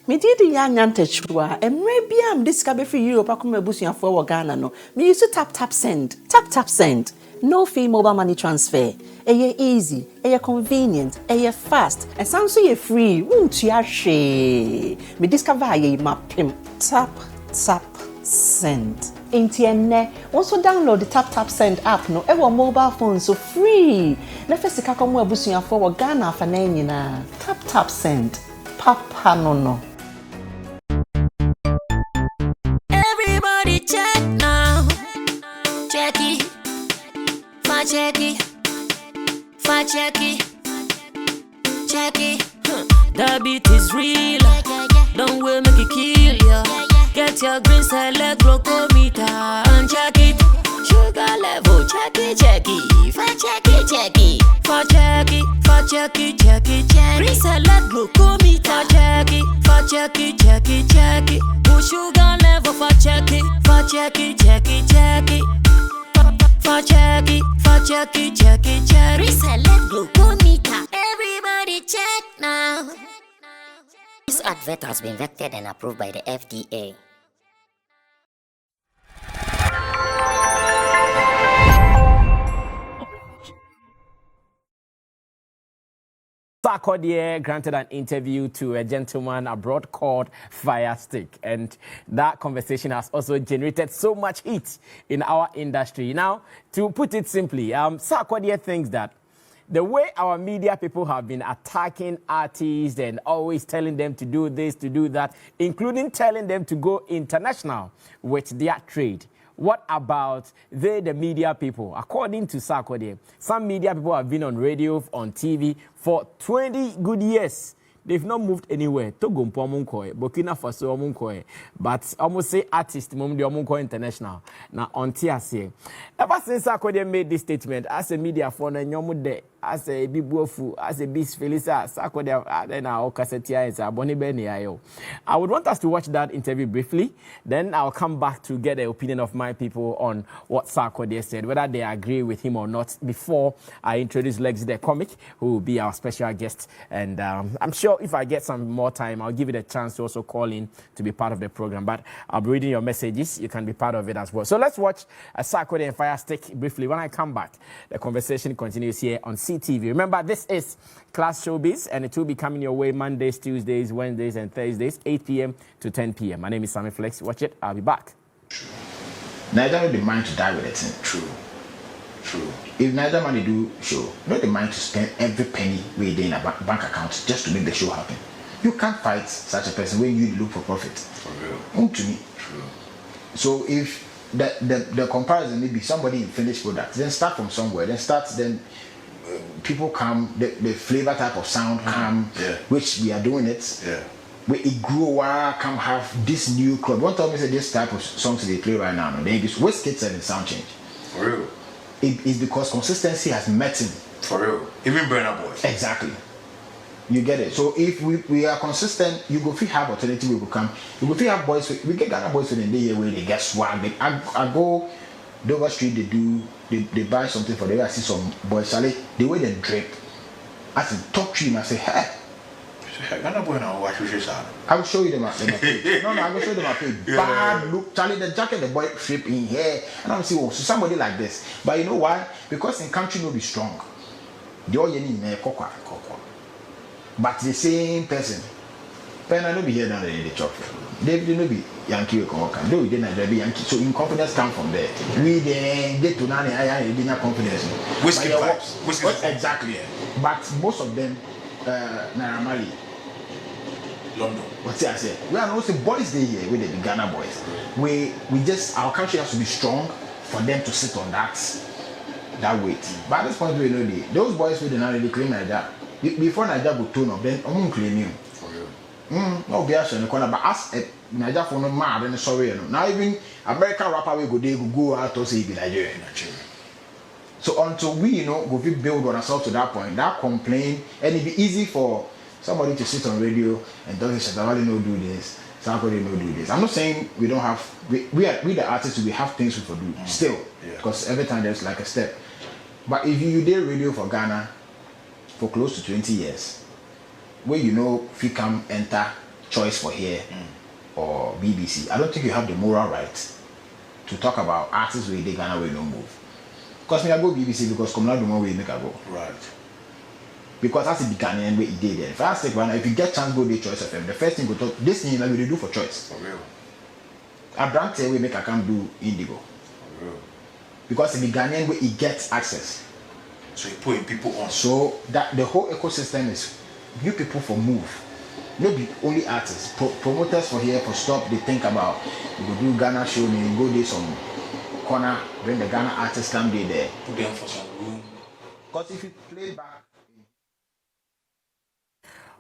Me did Yanyante Chua, and maybe I'm discovered for you, Pakuma Busia for Ghana. No, me used to tap send. Tap send. No fee mobile money transfer. Eye easy, eye convenient, eye fast, and sounds so free. Won't you share? Me discover ye mapim. Tap send. Intienne, also download the tap send app no ever mobile phone so free. Na first ka komo abusuya for Ghana fa na nyina. Tap send. Papa no. Everybody check now. Check it. Check it. The beat is real. Don't wait, make it kill ya. Get your green select glucometer and check it. Sugar level, check it. Check it. Green select glucometer. Check it. Push sugar level for check it. Reselect glucometer. Everybody check now. This advert has been vetted and approved by the FDA. Sarkodie granted an interview to a gentleman abroad called Firestick, and that conversation has also generated so much heat in our industry. Now, to put it simply, Sarkodie thinks that the way our media people have been attacking artists and always telling them to do this, to do that, including telling them to go international with their trade. What about the media people? According to Sarkodie, some media people have been on radio, on TV for 20 good years. They've not moved anywhere. Togo Mpomunkoe, Burkina Faso Munkoe, but almost say artist Mumdi Munkoe International. Now on TSA. Ever since Sarkodie made this statement, as a media for Nyomude, as a Bibuofu, as a Bis Felisa, Sarkodie, then our Cassetia is a Bonnie Benny. I would want us to watch that interview briefly. Then I'll come back to get the opinion of my people on what Sarkodie said, whether they agree with him or not, before I introduce Lex the comic, who will be our special guest. And I'm sure if I get some more time, I'll give you the chance to also call in to be part of the program. But I'll be reading your messages. You can be part of it as well. So let's watch Sarkodie and Firestick briefly. When I come back, the conversation continues here on CTV. Remember, this is Class Showbiz, and it will be coming your way Mondays, Tuesdays, Wednesdays, and Thursdays, 8 p.m. to 10 p.m. My name is Sammy Flex. Watch it. I'll be back. Neither will the mind to die with it. True. If neither money do show, not the mind to spend every penny within a bank account just to make the show happen. You can't fight such a person when you look for profit. For real. To me. True. So if the comparison may be somebody in finished product, then start from somewhere. Then people come, the flavor type of sound come, which we are doing it. Yeah. Where it grew, come have this new club. One time I said this type of songs they play right now, they just waste kids and sound change. For real. It is because consistency has met him. For real. Even Burna Boy. Exactly. You get it. So if we are consistent, you go feel have alternative will come. You go feel have boys. We get Ghana boys in the day where they get swag. I go Dover Street. They buy something for them. I see some boys. The way they drip. I said talk to him. I say hey. Ghana boy now watch you say. I will show you them. No, I will show you them. Bad look, Charlie. The jacket the boy flip in here, and I'm saying, oh, so somebody like this. But you know why? Because in country no be strong. They all in kokwa. But the same person, Penna no be here now in the church. They no be Yankee or can do. They not be Yankee. So in confidence come from there. We then get to now. I didn't confidence. Whiskey vibes. Exactly. But most of them, Naramali. London. What's I say? We are also boys day here with the Ghana boys. We just our country has to be strong for them to sit on that weight. But at this point we know those boys will not really claim like that. Before Nigeria go tone up, then I'm claim you. For real. No be in the corner, but as Nigeria for no mad and sorry. Now even American rapper will go out to say be Nigerian. So until we go build on ourselves to that point, that complaint, and it be easy for somebody to sit on radio and don't say Sarkodie no do this, Sarkodie no do this. I'm not saying we don't have we the artists we have things we for do still, because every time there's like a step. But if you did radio for Ghana for close to 20 years, where if you come enter Choice for here or BBC, I don't think you have the moral right to talk about artists where they Ghana will no move. Because me I go BBC because come out the more way make I go. Right. Because that's the Ghanaian way he did there. First take one, if you get chance go the Choice FM, the first thing go talk this thing like we do for Choice. For real. A brand say we make I can do Indigo. For real. Because in the Ghanaian way he gets access. So you putting people on. So that the whole ecosystem is new people for move. Maybe only artists, promoters for here for stop. They think about you go do Ghana show, then you go do some corner when the Ghana artists come there. Put them for some room. Because if you play back.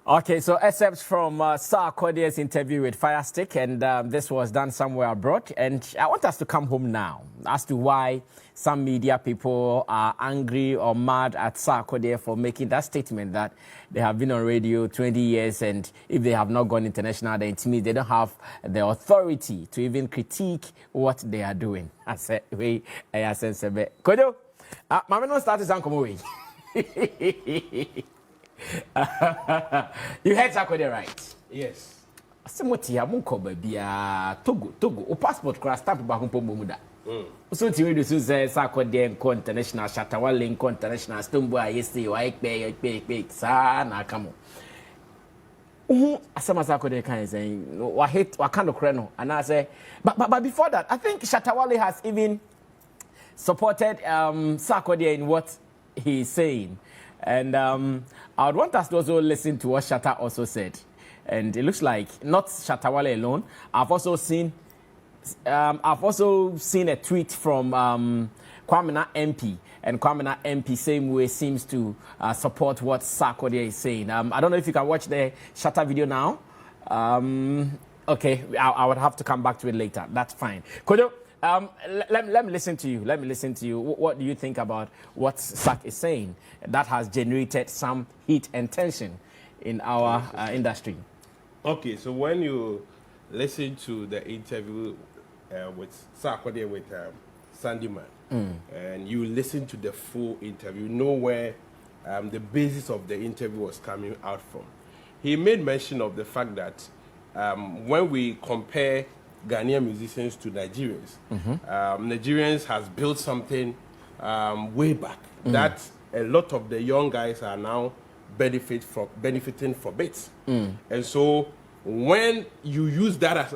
Okay, so excerpts from Sarkodie's interview with Firestick, and this was done somewhere abroad. And I want us to come home now as to why some media people are angry or mad at Sarkodie for making that statement that they have been on radio 20 years, and if they have not gone international, then it means they don't have the authority to even critique what they are doing. I said, wait, I said, Kodo, Mama, no start to come away. You heard Sarkodie right? Yes. Somewhat here, Munko, baby, Togo, or passport class stamp back on Pomuda. So, to you, Sarkodie and international, Shatawale and international, Stumbo, yesterday, white pay, sana, come on. Some Sarkodie can say, what hate, what kind of chrono? And I say, but before that, I think Shatawale has even supported Sarkodie in what he's saying. And I would want us to also listen to what Shatta also said. And it looks like not Shatawale alone. I've also seen a tweet from Kwamena MP. And Kwamena MP same way seems to support what Sarkodie is saying. I don't know if you can watch the Shatta video now. Okay, I would have to come back to it later. That's fine. Kodo, let me listen to you. Let me listen to you. What do you think about what Sak is saying? That has generated some heat and tension in our industry. Okay, so when you listen to the interview with Sarkodie with Sandyman, and you listen to the full interview, you know where the basis of the interview was coming out from. He made mention of the fact that when we compare Ghanaian musicians to Nigerians, Nigerians has built something way back that a lot of the young guys are now benefiting from it. And so when you use that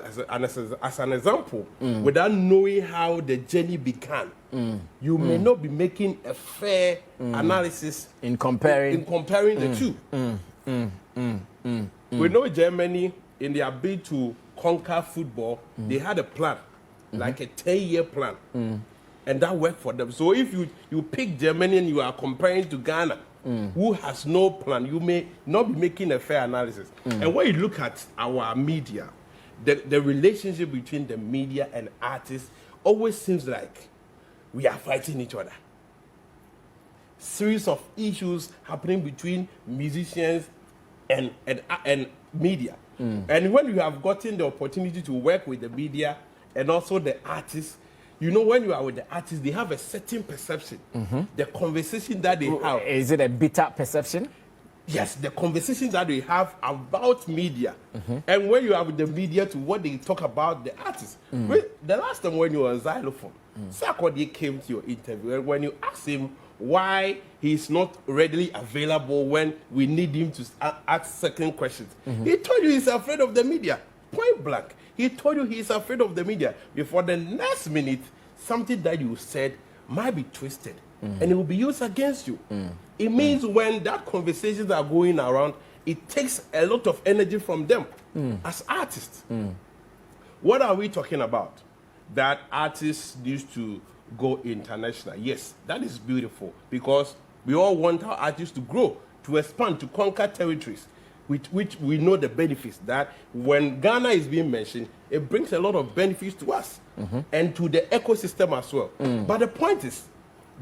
as an example, without knowing how the journey began, you may not be making a fair analysis in comparing the two. We know Germany, in their bid to conquer football, they had a plan, like a 10-year plan, and that worked for them. So if you pick Germany and you are comparing to Ghana, who has no plan, you may not be making a fair analysis. And when you look at our media, the relationship between the media and artists always seems like we are fighting each other. Series of issues happening between musicians and media. And when you have gotten the opportunity to work with the media and also the artists, you know, when you are with the artists, they have a certain perception. The conversation that they have. Is it a bitter perception? Yes, the conversations that they have about media. And when you are with the media to what they talk about the artists. The last time when you were on xylophone, Sarkodie came to your interview, and when you asked him why he's not readily available when we need him to ask certain questions, he told you he's afraid of the media. Point blank. He told you he's afraid of the media. Before the next minute, something that you said might be twisted and it will be used against you. It means when that conversations are going around, it takes a lot of energy from them as artists. What are we talking about? That artists need to go international. Yes, that is beautiful because we all want our artists to grow, to expand, to conquer territories, with which we know the benefits that when Ghana is being mentioned, it brings a lot of benefits to us and to the ecosystem as well. But the point is,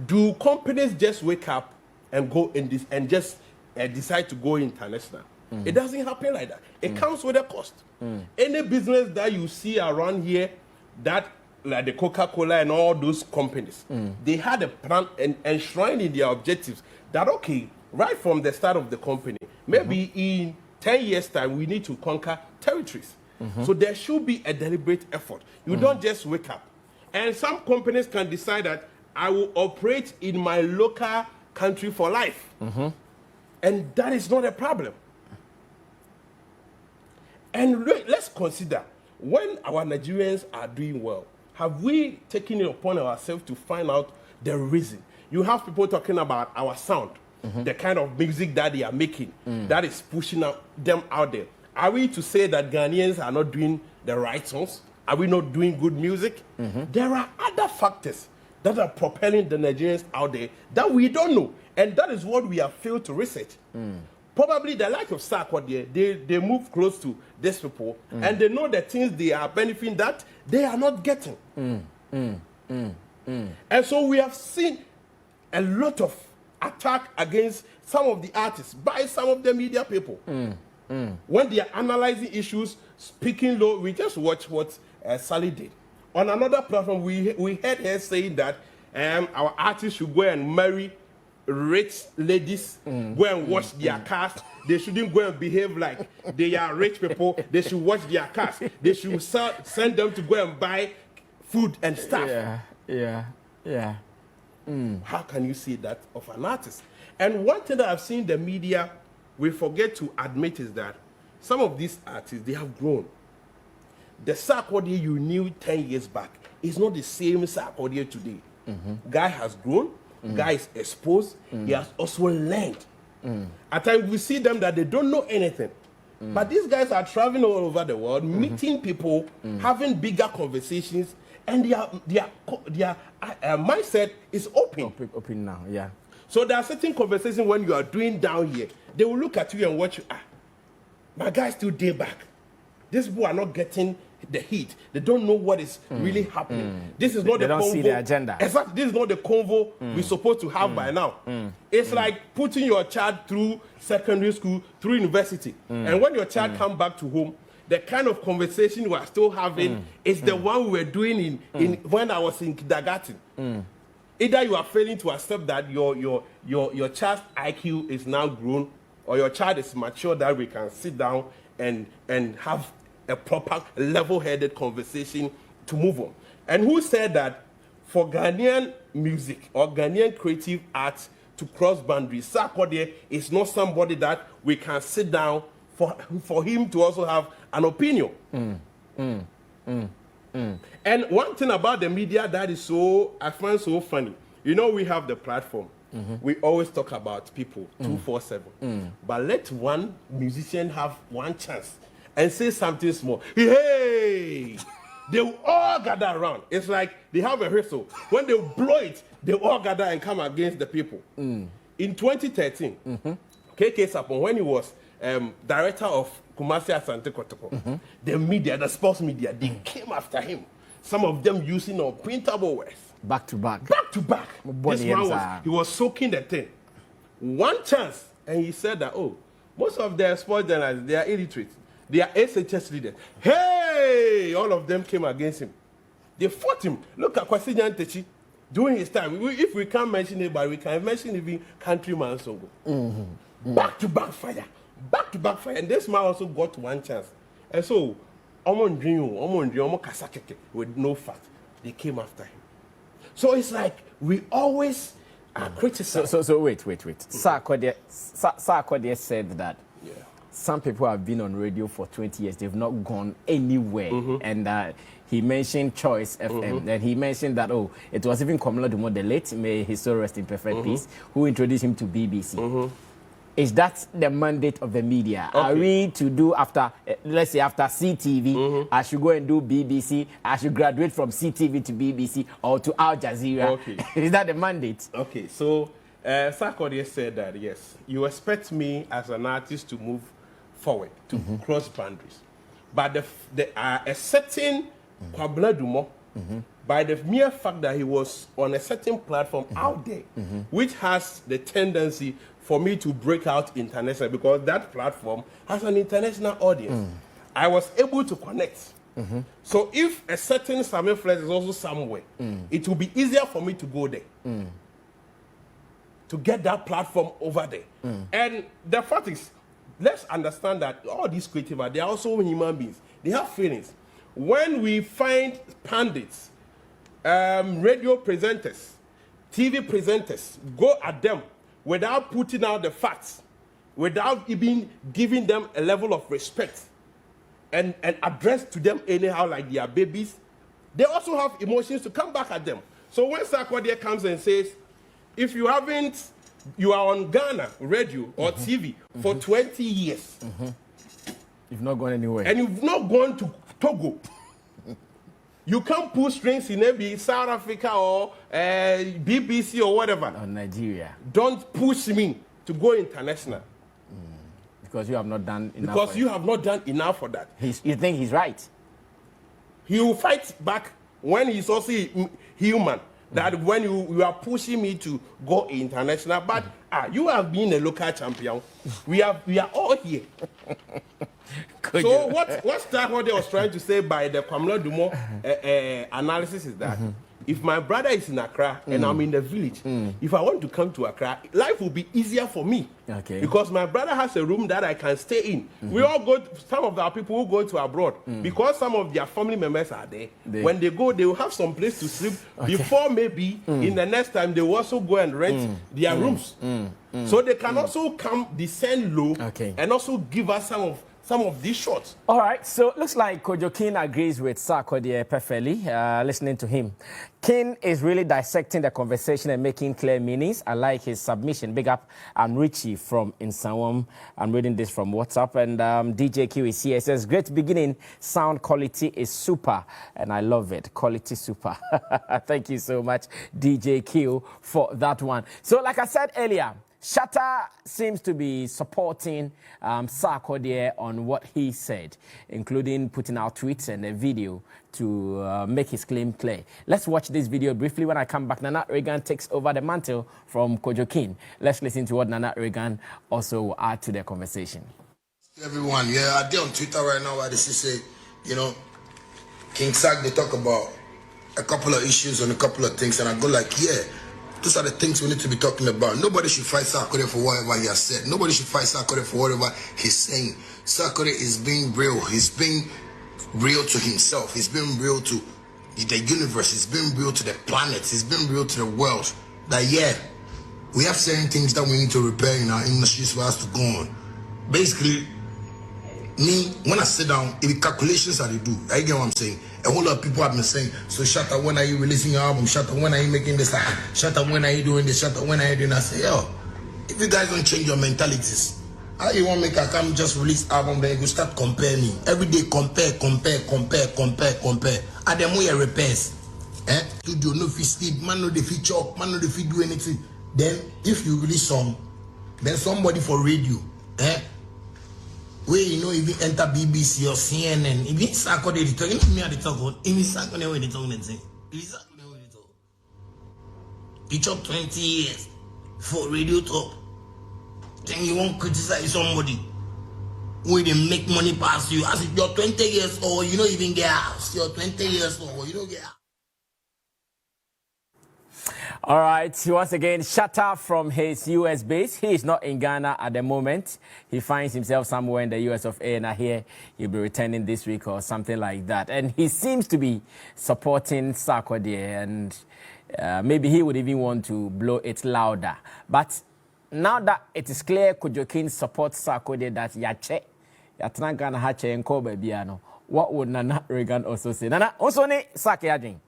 do companies just wake up and go in this and just decide to go international? It doesn't happen like that. It comes with a cost. Any business that you see around here, that like the Coca-Cola and all those companies, they had a plan and enshrined in their objectives that, okay, right from the start of the company, maybe in 10 years' time, we need to conquer territories. So there should be a deliberate effort. You don't just wake up. And some companies can decide that I will operate in my local country for life. And that is not a problem. And let's consider, when our Nigerians are doing well, have we taken it upon ourselves to find out the reason? You have people talking about our sound, the kind of music that they are making, that is pushing them out there. Are we to say that Ghanaians are not doing the right songs? Are we not doing good music? There are other factors that are propelling the Nigerians out there that we don't know. And that is what we have failed to research. Probably the like of Sarkodie, they move close to these people and they know the things they are benefiting that they are not getting. And so we have seen a lot of attack against some of the artists by some of the media people. When they are analyzing issues, speaking low, we just watch what Sally did. On another platform, we heard her saying that our artists should go and marry rich ladies, go and wash their cars. They shouldn't go and behave like they are rich people. They should wash their cars. They should send them to go and buy food and stuff. How can you say that of an artist? And one thing that I've seen in the media, we forget to admit, is that some of these artists, they have grown. The Sarkodie you knew 10 years back is not the same Sarkodie today. Guy has grown, guy is exposed, he has also learned. At times we see them that they don't know anything. But these guys are traveling all over the world, meeting people, having bigger conversations, and their mindset is open. Open now, yeah. So there are certain conversations when you are doing down here, they will look at you and watch you. My guys still day back. These people are not getting the heat. They don't know what is really happening. This is not they the don't convo. see the agenda. Exactly. This is not the convo we're supposed to have by now. It's like putting your child through secondary school, through university. And when your child comes back to home, the kind of conversation we are still having is the one we were doing in when I was in kindergarten. Either you are failing to accept that your child's IQ is now grown, or your child is mature that we can sit down and have a proper level-headed conversation to move on. And who said that for Ghanaian music or Ghanaian creative arts to cross boundaries, Sarkodie is not somebody that we can sit down for him to also have an opinion. And one thing about the media that is I find so funny, you know, we have the platform. We always talk about people 247. But let one musician have one chance and say something small. Hey! They will all gather around. It's like they have a whistle. When they blow it, they all gather and come against the people. In 2013, KK Sapon, when he was director of Kumasi Asante Kotoko, the media, the sports media, they came after him. Some of them using unprintable words. Back to back. Back to back. This man was soaking the thing. One chance, and he said that, most of their sports journalists, they are illiterate. They are SHS leaders. Hey! All of them came against him. They fought him. Look at Kwasi Nyantechi during his time. If we can't mention it, but we can mention even Countryman Songo. Back to back fire. Back to back fire. And this man also got one chance. And so, with no fact, they came after him. So it's like we always are criticized. So wait. Sarkodie said that some people have been on radio for 20 years. They've not gone anywhere. And he mentioned Choice FM. Then he mentioned that, it was even Komla Dumo, the late, may his soul rest in perfect peace, who introduced him to BBC. Is that the mandate of the media? Okay. Are we to do after, let's say after CTV, I should go and do BBC, I should graduate from CTV to BBC or to Al Jazeera? Okay. Is that the mandate? Okay, so Sarkodie said that, yes, you expect me as an artist to move forward, to cross boundaries. But a certain Kwabena Dumo, by the mere fact that he was on a certain platform out there, which has the tendency for me to break out internationally, because that platform has an international audience. I was able to connect. So if a certain Samuel Flex is also somewhere, it will be easier for me to go there. To get that platform over there. And the fact is, let's understand that all these creative are, they are also human beings. They have feelings. When we find pundits, radio presenters, TV presenters, go at them without putting out the facts, without even giving them a level of respect, and address to them anyhow like they are babies, they also have emotions to come back at them. So when Sarkodie comes and says, if you haven't, you are on Ghana radio or TV for 20 years. You've not gone anywhere. And you've not gone to Togo. You can't pull strings in maybe South Africa or BBC or whatever. Or Nigeria. Don't push me to go international. Because you have not done enough. Because you have not done enough for that. You think he's right? He will fight back when he's also human. That when you are pushing me to go international, but you have been a local champion. We are all here. So what Sarkodie was trying to say by the Kwamla Dumo analysis is that if my brother is in Accra and I'm in the village, if I want to come to Accra, life will be easier for me. Okay. Because my brother has a room that I can stay in. We all go, some of our people who go to abroad, because some of their family members are there. When they go, they will have some place to sleep before maybe in the next time they will also go and rent their rooms. So they can also come, descend low, and also give us some of these shots. All right, so looks like Kojo King agrees with Sarkodie perfectly, listening to him. King is really dissecting the conversation and making clear meanings. I like his submission. Big up, I'm Richie from Insawam. I'm reading this from WhatsApp, and DJ Q is here. It says, great beginning, sound quality is super, and I love it. Quality super. Thank you so much, DJ Q, for that one. So like I said earlier, Shatta seems to be supporting Sarkodie on what he said, including putting out tweets and a video to make his claim clear. Let's watch this video briefly. When I come back, Nana Reagan takes over the mantle from Kojo King. Let's listen to what Nana Reagan also will add to the conversation. Everyone, I did on Twitter right now where they say, King Sark, they talk about a couple of issues and a couple of things, and I go like, those are the things we need to be talking about. Nobody should fight Sarkodie for whatever he has said. Nobody should fight Sarkodie for whatever he's saying. Sarkodie is being real. He's being real to himself. He's being real to the universe. He's being real to the planet. He's being real to the world. That, we have certain things that we need to repair in our industries for us to go on. Basically, me, when I sit down, it be calculations that I do. I get what I'm saying. A whole lot of people have been saying, so Shatta, when are you releasing your album? Shatta, when are you making this? Shatta, when are you doing this? Shatta, when are you doing that? I say, if you guys don't change your mentalities, how you want to make a come just release album, then you start compare me. Every day compare. And then we are repairs. Studio, no fit sleep, man no dey fit chop, man no dey fit do anything. Then if you release song, then somebody for radio, where even enter BBC or CNN, even Sarkodie the talk, me at the talk, even Sarkodie where the talk and say, he chop 20 years for radio talk. Then you won't criticize somebody where they make money past you. As if you're 20 years old, you don't even get house. You're 20 years old, you don't get house. All right, once again, Shatta from his US base. He is not in Ghana at the moment. He finds himself somewhere in the US of A, and I hear he'll be returning this week or something like that. And he seems to be supporting Sarkodie, and maybe he would even want to blow it louder. But now that it is clear Kojo King supports Sarkodie, that yache, yatna Ghana hache enko babiano, what would Nana Reagan also say? Nana, also ne Sark yading.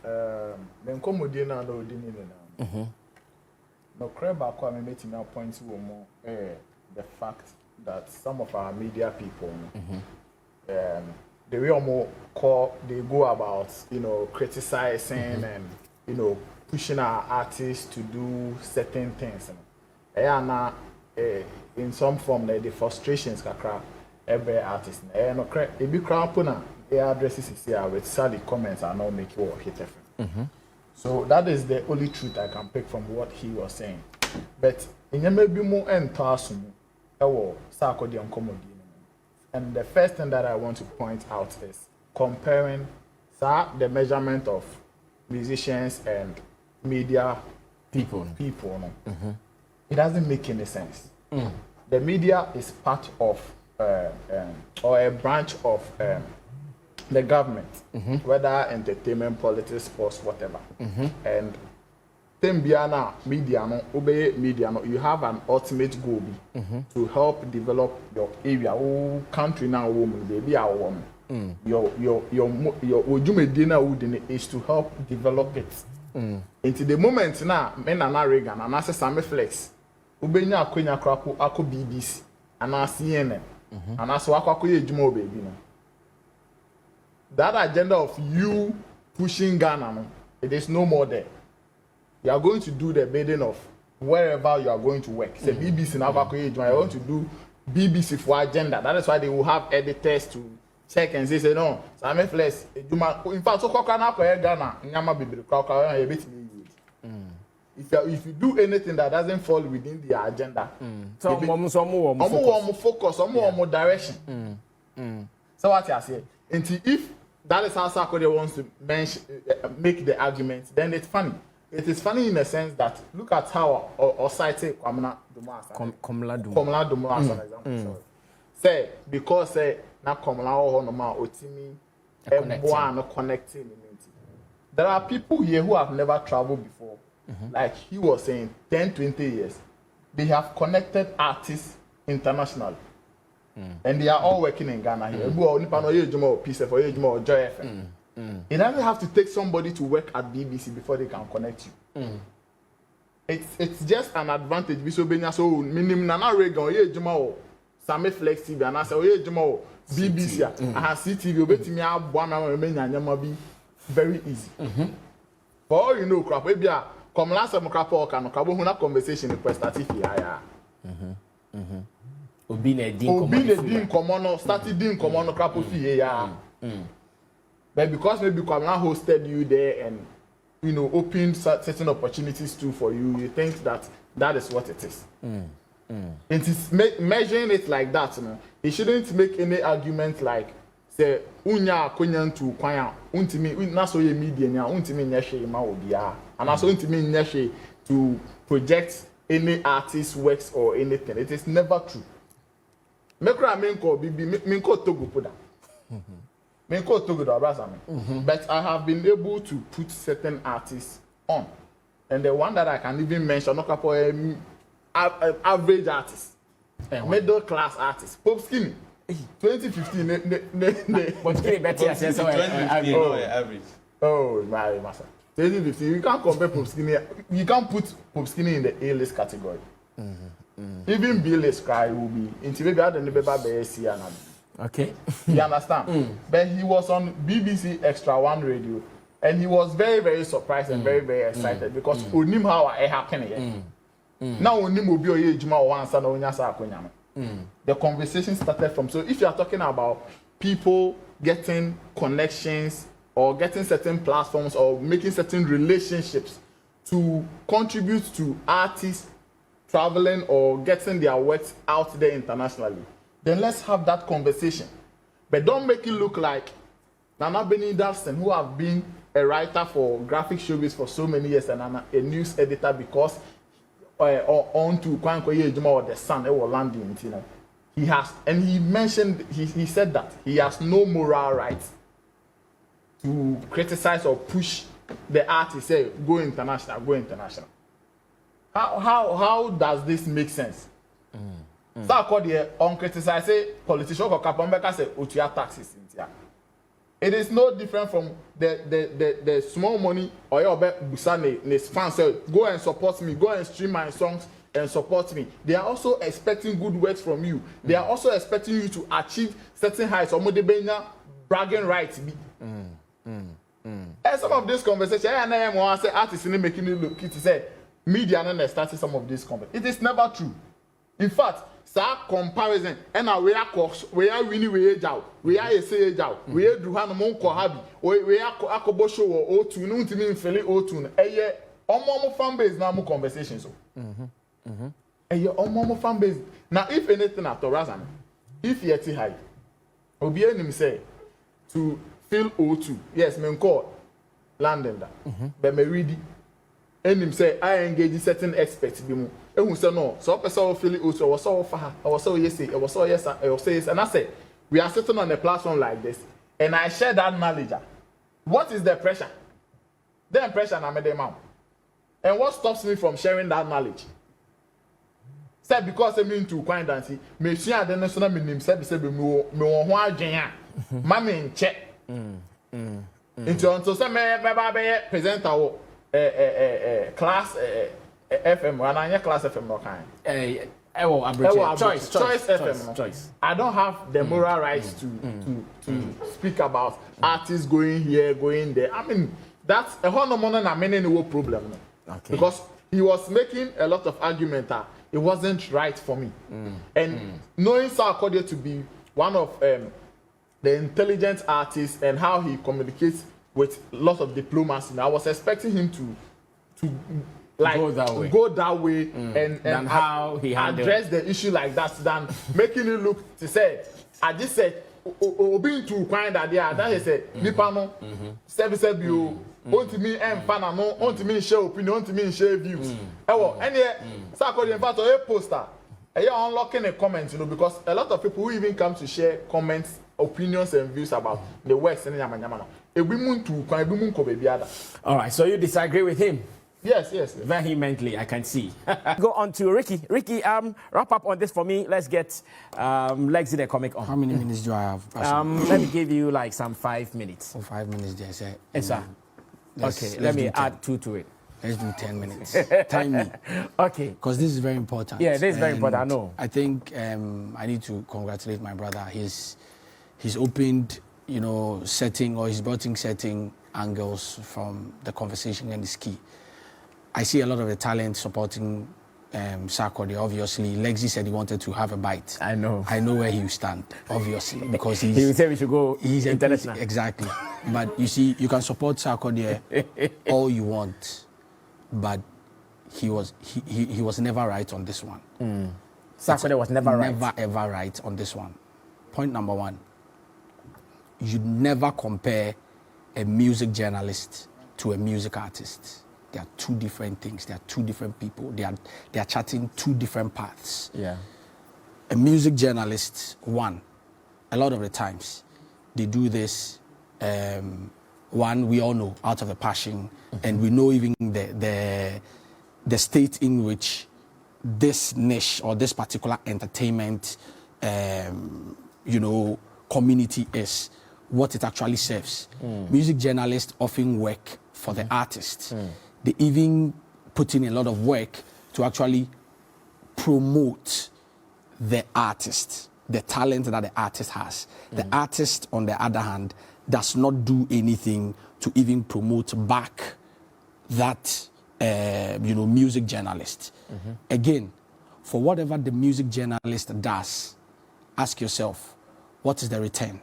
The comedy na no dini na. No crab akwa me making our points more the fact that some of our media people the way they go about criticizing and pushing our artists to do certain things. In some form the frustrations kakra every artist. No crap e be crowd puna. The addresses is here with sadly comments are not making or hit different. So that is the only truth I can pick from what he was saying. But in your maybe more and Tarsum, Sarkodie and comedy. And the first thing that I want to point out is comparing the measurement of musicians and media people. it doesn't make any sense. The media is part of or a branch of the government, whether entertainment, politics, sports, whatever. And Tembiana media no obey media no, you have an ultimate goal to help develop your area, or country now, woman, baby, our woman. Your is to help develop it. Into the moment now, men are not Reagan and I say Sammy Flex. Ubenya Quenya Crapo, Ako BBC, and I CNN, and I saw Ako Jumo baby. That agenda of you pushing Ghana, it is no more there. You are going to do the bidding of wherever you are going to work. Say BBC now, you are going to do BBC for agenda. That is why they will have editors to check and say no. Sammy Flex, in fact, so Ghana, Nyama Bibi, if you do anything that doesn't fall within the agenda, some more focus, some more direction. So what I say, and if that is how Sarkodie wants to make the argument, then it's funny. It is funny in the sense that look at how Osaite Komla Dumo as an example. Say because na Komla or Honoma Otimi no connecting. There are people here who have never traveled before. Like he was saying, 10, 20 years. They have connected artists internationally. And they are all working in Ghana here. It doesn't have to take somebody to work at BBC before they can connect you. It's just an advantage. So minimum nana Reagan, Sammy Flex TV, and I say, BBC, I have CTV, me have 1 hour be very easy. For all you know, crap, maybe come last time crap or can conversation in Quest TV. Obine din komono started din komono crap but because maybe Kwamina hosted you there and opened certain opportunities too for you, you think that is what it is. It is measuring it like that, It shouldn't make any argument like say unya konyan to kwanya untimi na so ye media nya untimi nyehwe ma obia and also untimi nyehwe to project any artist works or anything. It is never true. Mekra menko bibi menko togo poda. Menko togo do abrasa me. But I have been able to put certain artists on. And the one that I can even mention no couple average artist. Middle class artist. Pop Skinny. 2015 but Skinny better as average. Oh my master. 2015 you can't compare Pop Skinny. You can't put Pop Skinny in the A-list category. Even B-list cry will be into maybe I don't know. Okay. You understand? But he was on BBC Extra 1 radio and he was very, very surprised and very, very excited because unim how it happened. Now unim will be a juma once and the conversation started from. So if you are talking about people getting connections or getting certain platforms or making certain relationships to contribute to artists traveling or getting their works out there internationally, then let's have that conversation. But don't make it look like Nana Benny Dalston, who have been a writer for graphic showbiz for so many years and a news editor because on to Kwankoye Juma or the Sun or landing, he has, and he mentioned, he said that he has no moral right to criticize or push the artist, say go international, go international. How does this make sense? Sarkodie on criticize politician or Kapambeka say Otua taxes in Tia. It is no different from the small money or your Busane fans say go and support me, go and stream my songs and support me. They are also expecting good works from you. They are also expecting you to achieve certain heights or Modebenya bragging rights. And some of this conversation, I want to say artists making it look it say media and started some of this conversation. It is never true. In fact, comparison and we are winning we are we are a say we are do Hanamon Kohabi we are Akobosho or O2 no to mean Feli O2 omomo fan base now more conversations omomo fan base now if anything at Razan if yet high obi enim say to fill O2 yes men call London that but me ready him say I engage certain experts bi mu ehun say no so person feel also was so far I was so yes I was so yes I was say yes and I say we are sitting on a platform like this and I share that knowledge. What is the pressure? The impression I made them out. And what stops me from sharing that knowledge? Say because I mean to quiet and see me see I don't know me name say me won ho adwen a ma me check into say me presenter class FM and I class FM no kind choice FM choice. I don't have the moral rights to speak about artists going here going there. I mean that's a whole no na many no problem because he was making a lot of argument that it wasn't right for me and knowing Sarkodie to be one of the intelligent artists and how he communicates with lots of diplomacy, I was expecting him to like go that way and how he address the issue like that than making it look to say I just said being to find that that is a nipa no service bio want me and fan no want me share opinion want me share views any Sarkodie in fact a poster you're unlocking a comment because a lot of people who even come to share comments opinions and views about the West and Yamanyama all right, so you disagree with him? Yes. Vehemently, I can see. Go on to Ricky. Ricky, wrap up on this for me. Let's get Legs in the comic on. How many minutes do I have? Let me give you like some 5 minutes. 5 minutes, there, sir. Yes, sir. Okay, let me add 2 to it. Let's do 10 minutes. Time me. Okay. Because this is very important. Yeah, this is very important, I know. I think I need to congratulate my brother. He's opened, setting, or he's brought in setting angles from the conversation, and it's key. I see a lot of the talent supporting Sarkodie. Obviously, Lexi said he wanted to have a bite. I know where he will stand, obviously, because he will say we should go international. Exactly. But you see, you can support Sarkodie all you want, but he was never right on this one. Sarkodie was never right. Never ever right on this one. Point number one: you never compare a music journalist to a music artist. They are two different things. They are two different people. They are charting two different paths. Yeah. A music journalist, one, a lot of the times, they do this. One, we all know, out of a passion, and we know even the state in which this niche or this particular entertainment, community is, what it actually serves. Music journalists often work for the artist. They even put in a lot of work to actually promote the artist, the talent that the artist has. The artist, on the other hand, does not do anything to even promote back that, music journalist. Again, for whatever the music journalist does, ask yourself, what is the return?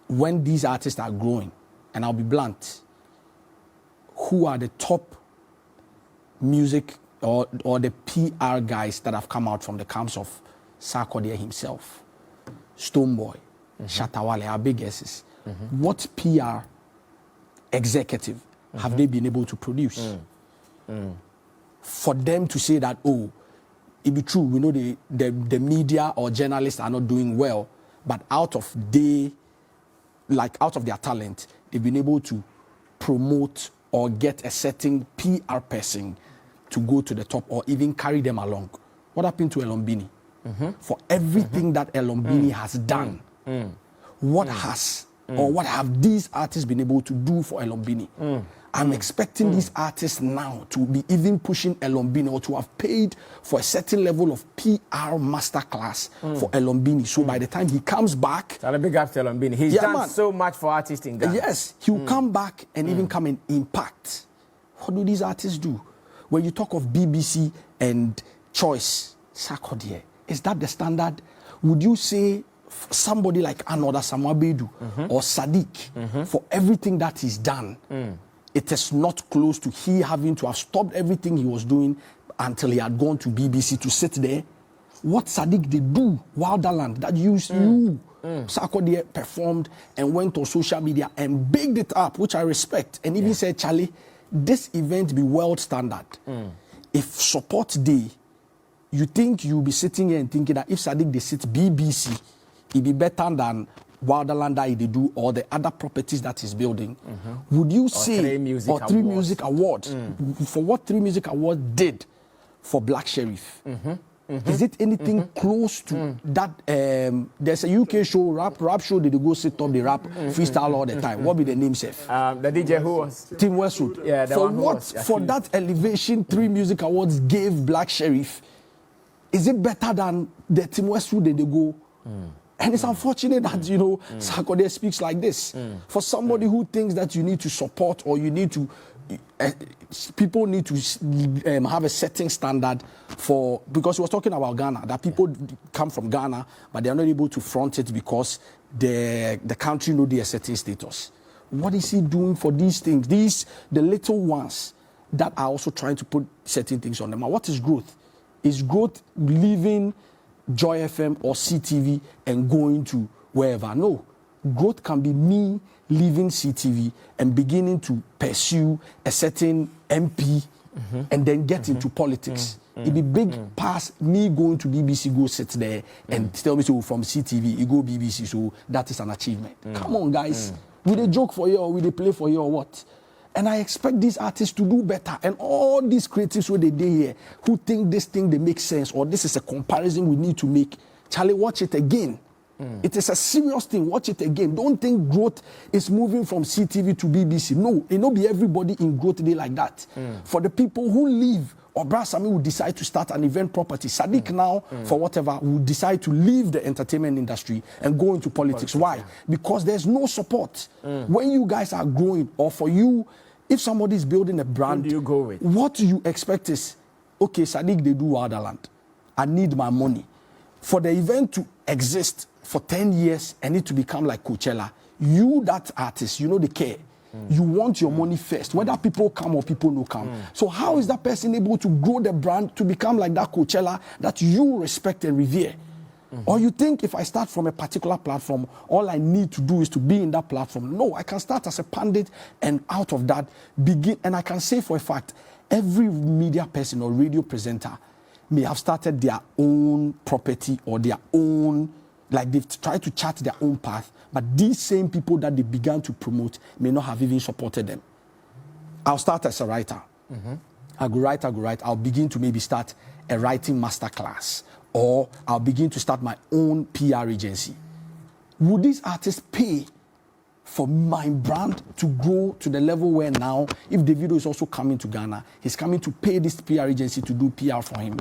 When these artists are growing, and I'll be blunt, who are the top music or the PR guys that have come out from the camps of Sarkodie himself? Stonebwoy, Shatawale, our big guesses. What PR executive have they been able to produce? For them to say that, it be true, we know the media or journalists are not doing well, but out of their talent, they've been able to promote or get a certain PR person to go to the top or even carry them along. What happened to Elombini? For everything that Elombini has done, what have these artists been able to do for Elombini? I'm expecting these artists now to be even pushing Elombini or to have paid for a certain level of PR masterclass for Elombini. So by the time he comes back... So a big up to Elombini. He's done so much for artists in Ghana. Yes, he will come back and even come and impact. What do these artists do? When you talk of BBC and Choice, Sarkodie, is that the standard? Would you say somebody like Anoda Samwabedu or Sadiq, for everything that he's done, it is not close to he having to have stopped everything he was doing until he had gone to BBC to sit there? What Sadiq did do, Wilderland, that Sarkodie performed and went on social media and bigged it up, which I respect, and even said, Charlie, this event be world standard, if support day, you think you'll be sitting here and thinking that if Sadiq they sit BBC, it be better than Wilderland that they do or the other properties that he's building. Would you say three music awards for what 3 music awards did for Black Sheriff? Is it anything close to that? There's a UK show, rap show, they go sit up, they rap freestyle all the time. What be the name, Chef? The DJ who was Tim Westwood. Yeah, the for one who what? was, For that elevation, 3 music awards gave Black Sheriff. Is it better than the Tim Westwood that they go? And it's unfortunate that, Sarkodie speaks like this. For somebody who thinks that you need to support or you need to, people need to have a setting standard for, because he was talking about Ghana, that people come from Ghana, but they are not able to front it because the country know their certain status. What is he doing for these things? The little ones that are also trying to put certain things on them. And what is growth? Is growth leaving Joy FM or CTV and going to wherever? No. Growth can be me leaving CTV and beginning to pursue a certain MP and then get into politics. It be big past me going to BBC, go sit there and tell me, so from CTV, you go BBC, so that is an achievement. Come on, guys. Will they joke for you or will they play for you or what? And I expect these artists to do better. And all these creatives who they do here, who think this thing they make sense or this is a comparison we need to make, Charlie, watch it again. It is a serious thing. Watch it again. Don't think growth is moving from CTV to BBC. No, it not be everybody in growth day like that. For the people who leave, or Brasami will decide to start an event property. Sadiq now, for whatever, will decide to leave the entertainment industry and go into politics. Why? Because there's no support. When you guys are growing, or for you, if somebody is building a brand, who do you go with? What you expect is, okay, Sadiq, they do Wilderland. I need my money. For the event to exist for 10 years and it to become like Coachella, you, that artist, you know they care. You want your money first, whether people come or people no come. So how is that person able to grow the brand to become like that Coachella that you respect and revere? Or you think if I start from a particular platform, all I need to do is to be in that platform? No, I can start as a pundit and out of that begin. And I can say for a fact, every media person or radio presenter may have started their own property or their own, like they've tried to chart their own path, but these same people that they began to promote may not have even supported them. I'll start as a writer. I go write. I'll begin to maybe start a writing masterclass, or I'll begin to start my own PR agency. Would these artists pay for my brand to grow to the level where now, if Davido is also coming to Ghana, he's coming to pay this PR agency to do PR for him?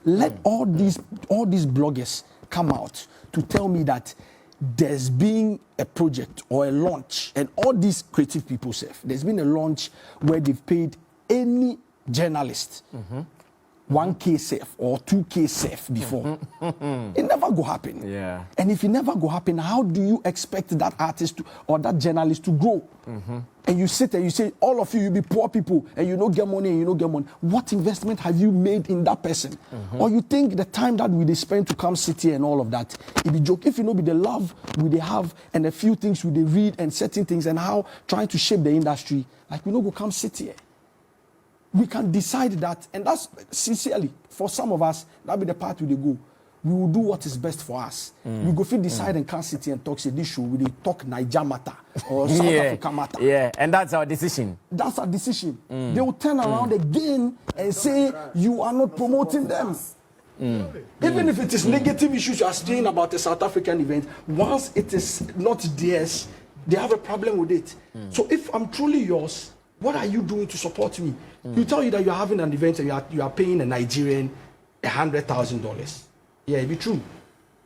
Let all these bloggers come out to tell me that there's been a project or a launch, and all these creative people say there's been a launch where they've paid any journalist 1K safe or 2K safe before. It never go happen. Yeah. And if it never go happen, how do you expect that artist to, or that journalist to grow? And you sit there, you say, all of you be poor people, and you don't get money, and you don't get money. What investment have you made in that person? Or you think the time that we they spend to come sit here and all of that, it be joke. If you know be the love we they have and a few things we they read and certain things and how trying to shape the industry, like we no go come sit here. We can decide that, and that's sincerely for some of us. That be the part we they go. We will do what is best for us. We go fit decide and can't sit here and talk. Say this show we they talk Niger matter or South Africa matter. Yeah, and that's our decision. That's our decision. They will turn around again and say you are not promoting them. Even if it is negative issues you are saying about the South African event, once it is not theirs, they have a problem with it. So if I'm truly yours, what are you doing to support me? You tell you that you're having an event and you are paying a Nigerian $100,000. Yeah, it be true.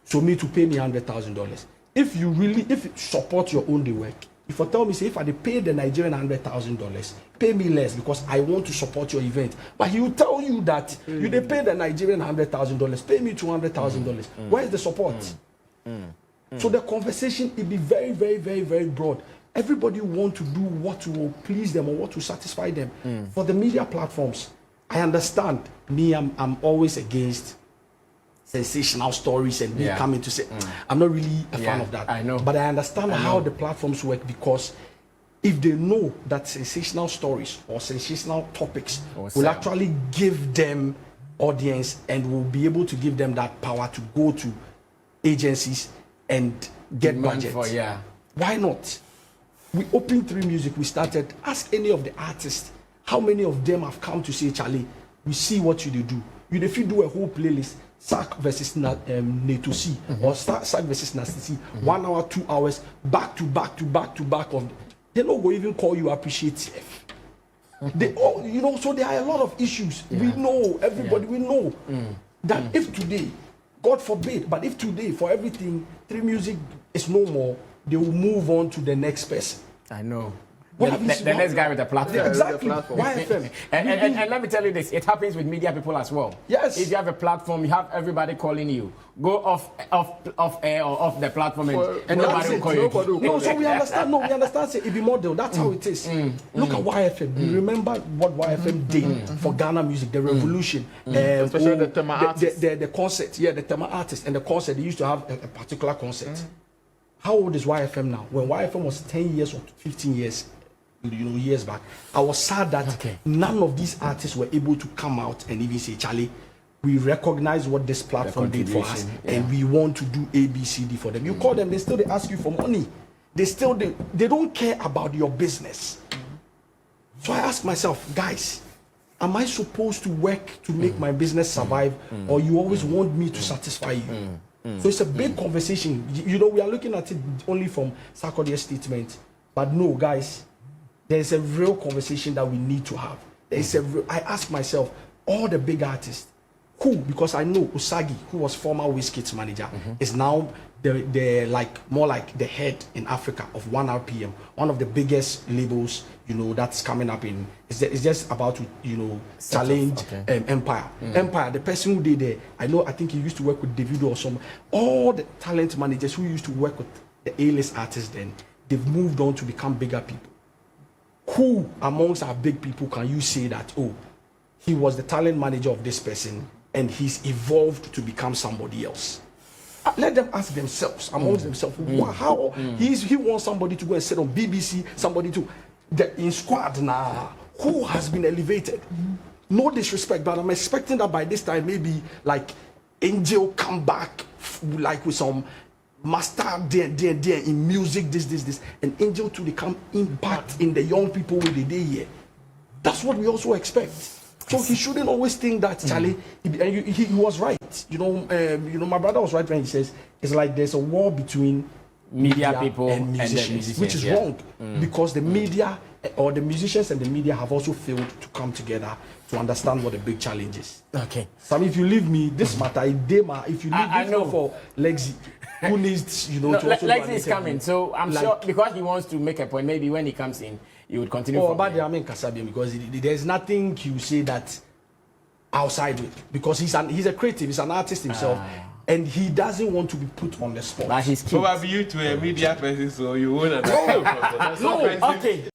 So me to pay me $100,000. If you support your own day work, if you tell me, say, if I pay the Nigerian $100,000, pay me less because I want to support your event. But he will tell you that you they pay the Nigerian $100,000, pay me $200,000. Where is the support? So the conversation it be very, very, very, very broad. Everybody want to do what will please them or what will satisfy them. For the media platforms, I understand. Me, I'm always against sensational stories and me coming to say, I'm not really a fan of that. I know. But I understand how the platforms work because if they know that sensational stories or sensational topics will sell. actually give them audience and will be able to give them that power to go to agencies and get Demand budget. for, yeah. Why not? We opened 3 Music, we started, ask any of the artists, how many of them have come to say, Charlie, we see what you do. You if you do a whole playlist, Sark versus Netosi, or Sark versus Nasisi, 1 hour, 2 hours, back to back to back to back of, they don't go even call you appreciative. They all, you know, so there are a lot of issues. We know, everybody, we know that if today, God forbid, but if today for everything 3 Music is no more, they will move on to the next person. I know. What The have you seen? next guy with the platform. Yeah, exactly. the platform. YFM. And let me tell you this, it happens with media people as well. Yes. If you have a platform, you have everybody calling you. Go off air or off the platform and nobody will call you. No, so we understand. No, we understand. Say, it be model. That's how it is. Look at YFM. You remember what YFM did for Ghana music, the revolution, Especially the Tema artists. the concert. Yeah, the Tema artists and the concert. They used to have a particular concert. How old is YFM now? When YFM was 10 years or 15 years, years back, I was sad that none of these artists were able to come out and even say, Charlie, we recognize what this platform did for us, and we want to do ABCD for them. You call them, they ask you for money. They don't care about your business. So I ask myself, guys, am I supposed to work to make my business survive, or you always want me to satisfy you? So it's a big conversation. You know, we are looking at it only from Sarkodie's statement, but no, guys, there's a real conversation that we need to have. I ask myself, all the big artists, who, because I know Usagi, who was former Wizkid's manager, is now the like more like the head in Africa of 1RPM, one of the biggest labels, you know, that's coming up in. It's just about to, you know, challenge Empire. Empire, the person who did it, I think he used to work with Davido or some. All the talent managers who used to work with the A-list artists, then they've moved on to become bigger people. Who amongst our big people can you say that, oh, he was the talent manager of this person and he's evolved to become somebody else? Let them ask themselves, amongst themselves, how he wants somebody to go and sit on BBC, somebody to in squad now. Who has been elevated? No disrespect, but I'm expecting that by this time maybe like Angel come back like with some master there in music, this, and Angel to become impact in the young people with the day here. That's what we also expect. So he shouldn't always think that Charlie. He was right. You know, my brother was right when he says it's like there's a war between media people and musicians, which is wrong because the media or the musicians and the media have also failed to come together to understand what the big challenge is. Okay. So if you leave me this matter, if you leave me for Lexi, who needs to also Lexi is coming, so I'm sure because he wants to make a point. Maybe when he comes in, he would continue. Oh, but I mean Kasabian, because there's nothing you say that outside with, because he's a creative, he's an artist himself. And he doesn't want to be put on the spot. But he's probably you to a media person, so you won't understand. No, okay.